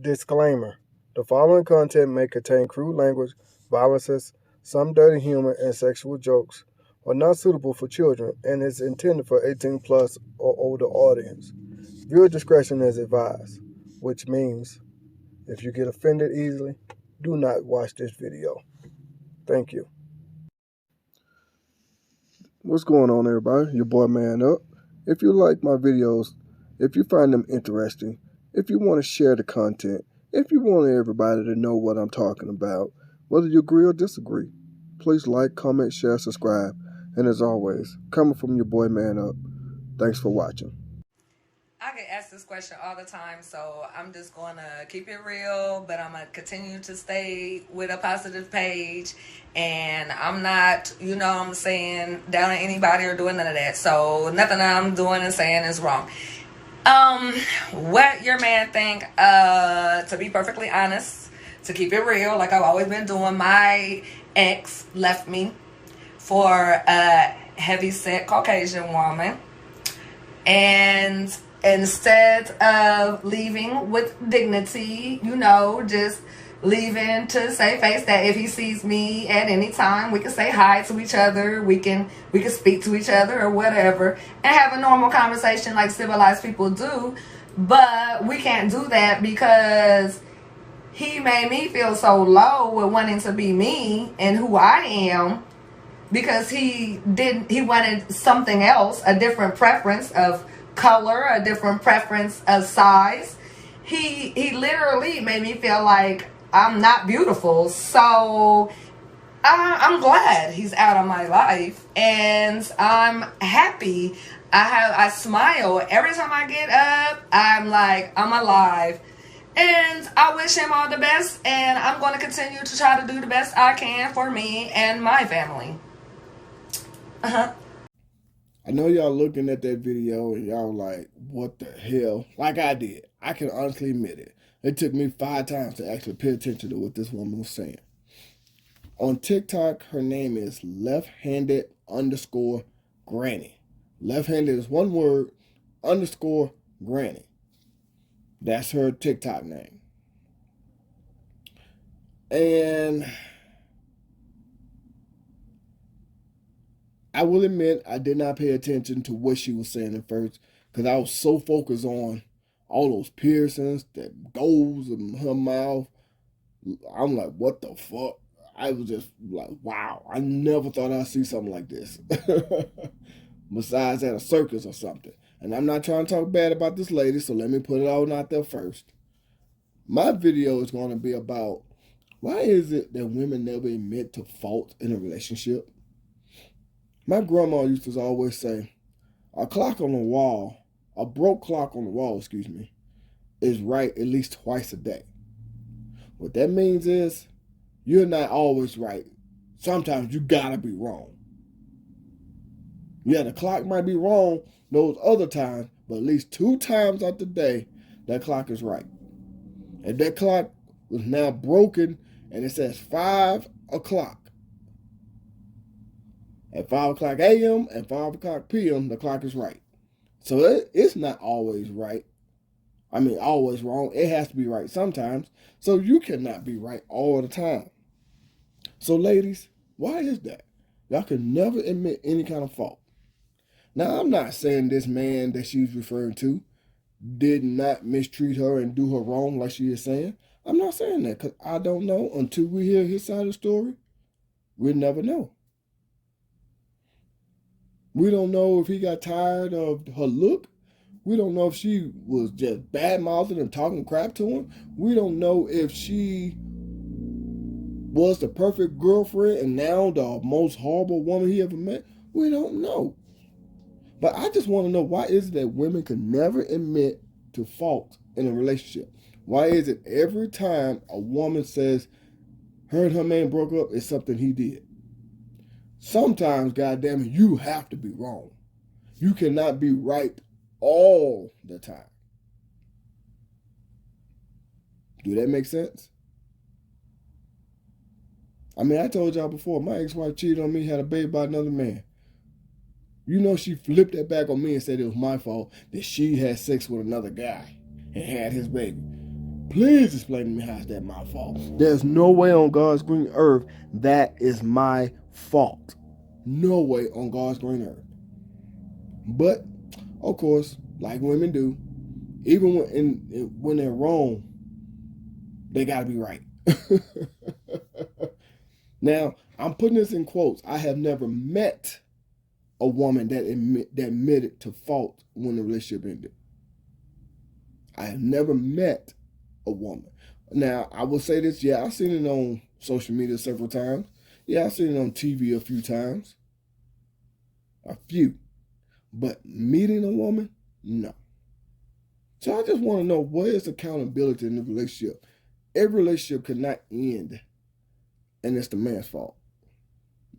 Disclaimer: the following content may contain crude language, violences, some dirty humor, and sexual jokes, are not suitable for children and is intended for 18 plus or older audience. Viewer discretion is advised, which means if you get offended easily, do not watch this video. Thank you. What's going on, everybody? Your boy Man Up. If you like my videos, if you find them interesting, if you want to share the content, if you want everybody to know what I'm talking about, whether you agree or disagree, please like, comment, share, subscribe. And as always, coming from your boy Man Up, thanks for watching. I get asked this question all the time, so I'm just going to keep it real, but I'm going to continue to stay with a positive page, and I'm not, I'm saying down on anybody or doing none of that, so nothing that I'm doing and saying is wrong. What your man think, to be perfectly honest, to keep it real, like I've always been doing, my ex left me for a heavy-set Caucasian woman, and instead of leaving with dignity, just leaving to say face that if he sees me at any time, we can say hi to each other, we can speak to each other or whatever, and have a normal conversation like civilized people do. But we can't do that because he made me feel so low with wanting to be me and who I am, because he wanted something else, a different preference of color, a different preference of size. He literally made me feel like I'm not beautiful. So I'm glad he's out of my life, and I'm happy. I smile every time I get up. I'm like, I'm alive. And I wish him all the best, and I'm going to continue to try to do the best I can for me and my family. I know y'all looking at that video and y'all like, what the hell? Like I did. I can honestly admit it. It took me 5 times to actually pay attention to what this woman was saying. On TikTok, her name is left-handed underscore granny. Left-handed is one word, underscore granny. That's her TikTok name. And I will admit I did not pay attention to what she was saying at first because I was so focused on all those piercings, that goals in her mouth. I'm like, what the fuck? I was just like, wow, I never thought I'd see something like this. Besides at a circus or something. And I'm not trying to talk bad about this lady, so let me put it all out there first. My video is going to be about why is it that women never admit to fault in a relationship? My grandma used to always say, a broke clock on the wall, is right at least twice a day. What that means is, you're not always right. Sometimes you gotta be wrong. Yeah, the clock might be wrong those other times, but at least 2 times out the day, that clock is right. And that clock was now broken, and it says 5 o'clock. At 5 o'clock a.m. and 5 o'clock p.m., the clock is right. So it's not always right. I mean, always wrong. It has to be right sometimes. So you cannot be right all the time. So ladies, why is that? Y'all can never admit any kind of fault. Now, I'm not saying this man that she's referring to did not mistreat her and do her wrong like she is saying. I'm not saying that because I don't know. Until we hear his side of the story, we'll never know. We don't know if he got tired of her look. We don't know if she was just bad-mouthing and talking crap to him. We don't know if she was the perfect girlfriend and now the most horrible woman he ever met. We don't know. But I just want to know, why is it that women can never admit to fault in a relationship? Why is it every time a woman says her and her man broke up, it's something he did? Sometimes, goddamn it, you have to be wrong. You cannot be right all the time. Do that make sense? I mean, I told y'all before, my ex-wife cheated on me, had a baby by another man. You know, she flipped that back on me and said it was my fault that she had sex with another guy and had his baby. Please explain to me how is that my fault. There's no way on God's green earth that is my fault. No way on God's green earth. But, of course, like women do, even when they're wrong, they got to be right. Now, I'm putting this in quotes. I have never met a woman that admitted to fault when the relationship ended. I have never met a woman. Now, I will say this, yeah, I've seen it on social media several times. Yeah, I've seen it on TV a few times. A few. But meeting a woman, no. So I just want to know, what is accountability in the relationship? Every relationship cannot end, and it's the man's fault.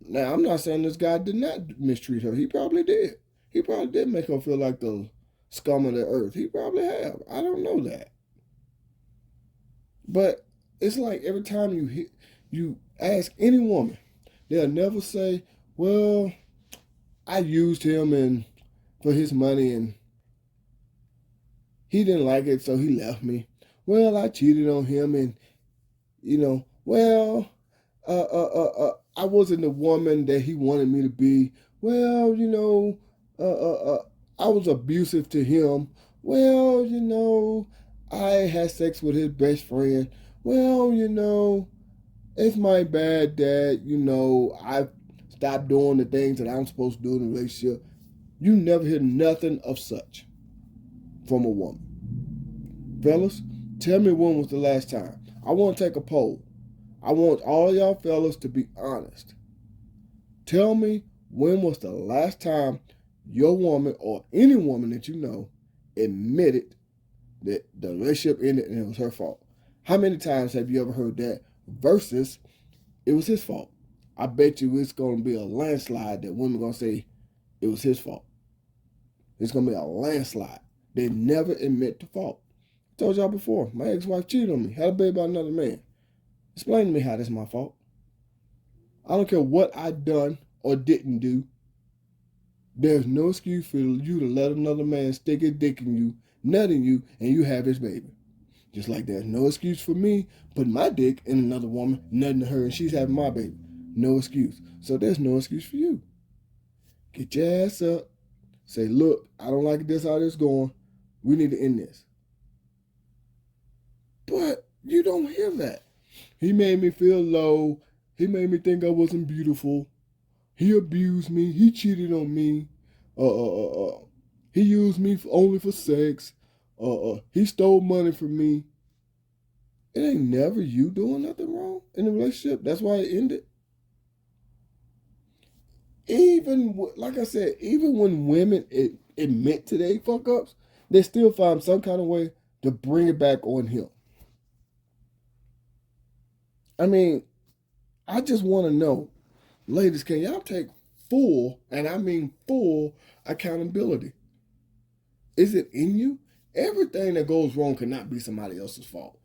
Now, I'm not saying this guy did not mistreat her. He probably did. He probably did make her feel like the scum of the earth. He probably have. I don't know that. But it's like every time you ask any woman, they'll never say, well, I used him for his money and he didn't like it, so he left me. Well, I cheated on him and, I wasn't the woman that he wanted me to be. Well, I was abusive to him. Well, I had sex with his best friend. Well, it's my bad that, I stopped doing the things that I'm supposed to do in a relationship. You never hear nothing of such from a woman. Fellas, tell me when was the last time. I want to take a poll. I want all y'all fellas to be honest. Tell me, when was the last time your woman or any woman that you know admitted that the relationship ended and it was her fault? How many times have you ever heard that versus it was his fault? I bet you it's going to be a landslide that women are going to say it was his fault. It's going to be a landslide. They never admit to fault. I told y'all before, my ex-wife cheated on me, had a baby by another man. Explain to me how that's my fault. I don't care what I done or didn't do. There's no excuse for you to let another man stick his dick in you, nut in you, and you have his baby. Just like there's no excuse for me putting my dick in another woman, nutting her, and she's having my baby. No excuse. So there's no excuse for you. Get your ass up. Say, look, I don't like this, how this going. We need to end this. But you don't hear that. He made me feel low. He made me think I wasn't beautiful. He abused me. He cheated on me. He used me only for sex. He stole money from me. It ain't never you doing nothing wrong in the relationship. That's why it ended. Like I said, even when women admit to their fuck ups, they still find some kind of way to bring it back on him. I mean, I just want to know, ladies, can y'all take full, and I mean full, accountability? Is it in you? Everything that goes wrong cannot be somebody else's fault.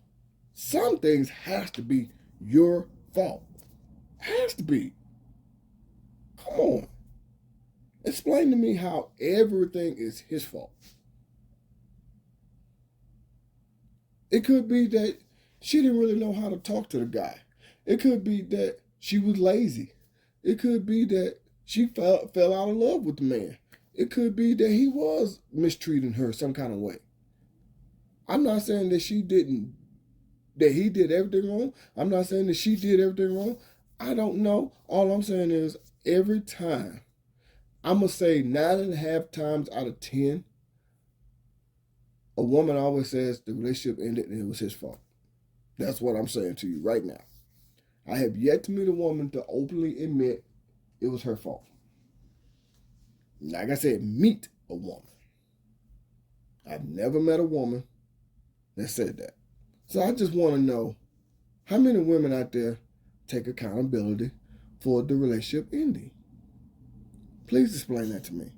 Some things has to be your fault. Has to be. Come on. Explain to me how everything is his fault. It could be that she didn't really know how to talk to the guy. It could be that she was lazy. It could be that she fell out of love with the man. It could be that he was mistreating her some kind of way. I'm not saying that he did everything wrong. I'm not saying that she did everything wrong. I don't know. All I'm saying is every time, I'm going to say 9.5 times out of 10, a woman always says the relationship ended and it was his fault. That's what I'm saying to you right now. I have yet to meet a woman to openly admit it was her fault. Like I said, meet a woman. I've never met a woman that said that. So I just want to know, how many women out there take accountability for the relationship ending? Please explain that to me.